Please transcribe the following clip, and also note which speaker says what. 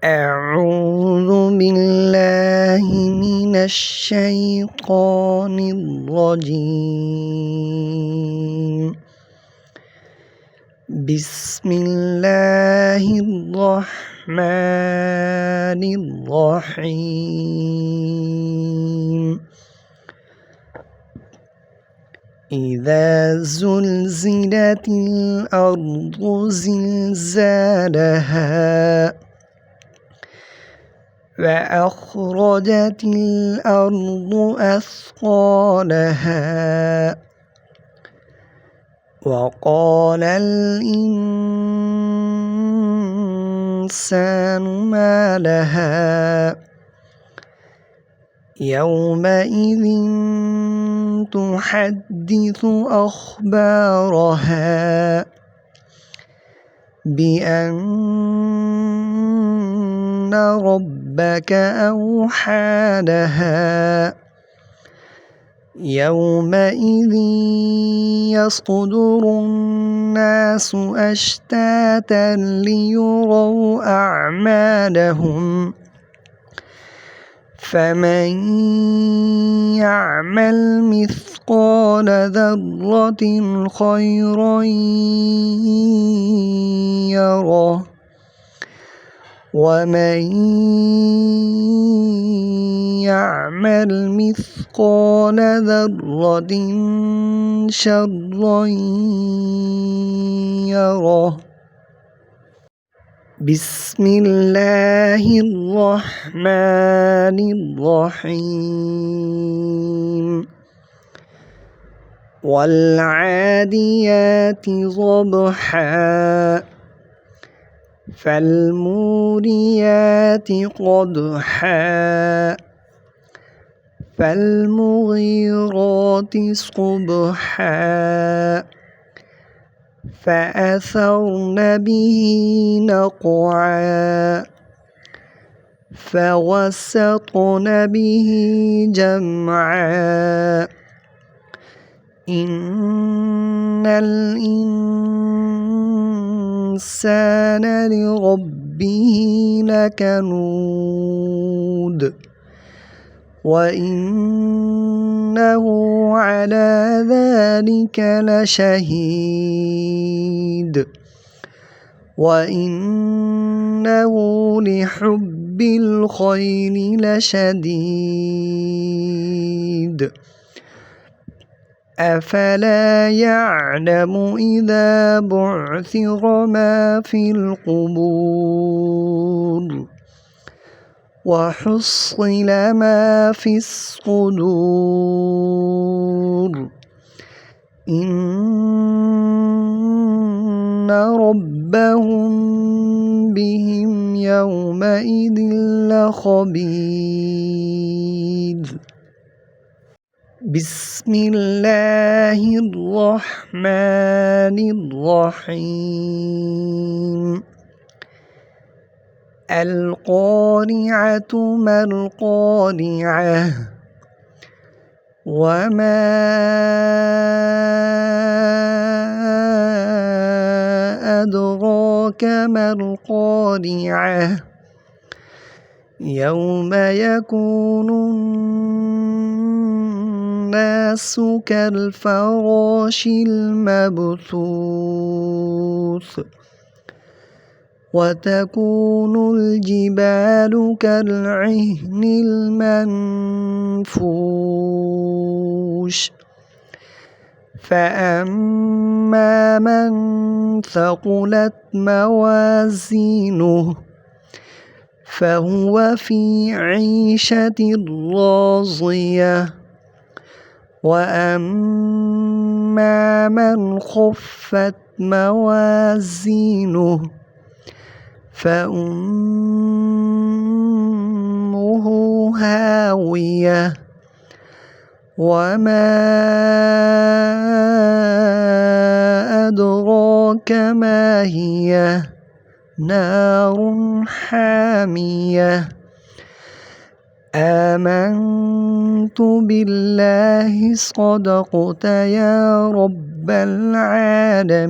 Speaker 1: أعوذ بالله من الشيطان الرجيم. بسم الله الرحمن الرحيم. إذا زلزلت الأرض زلزالها وأخرجت الأرض أثقالها وقال الإنسان ما لها يومئذ تحدث أخبارها بأن ربك أوحى لها يومئذ يصدر الناس أشتاتا ليروا أعمالهم فمن يعمل مثقال ذرة خيرا يره ومن يعمل مثقال ذرة شرا يره. بسم الله الرحمن الرحيم. والعاديات ضبحا فالموريات قدحا فالمغيرات صبحا فأثرن به نقعا فوسطن به جمعا إن الإنسان لربه لكنود وإنه على ذلك لشهيد وإنه لحب الخير لشديد أفلا يعلم إذا بعثر ما في القبور وحصل ما في الصدور إن ربهم بهم يومئذ لخبير. بسم الله الرحمن الرحيم. القارعة ما القارعة وما أدراك ما القارعة يوم يكون الناس كالفراش المبثوث وتكون الجبال كالعهن المنفوش فأما من ثقلت موازينه فهو في عيشة راضية وأما من خفت موازينه فأمه هاوية وما أدراك ما هي نار حامية. آمنت بالله صدقت يا رب العالمين.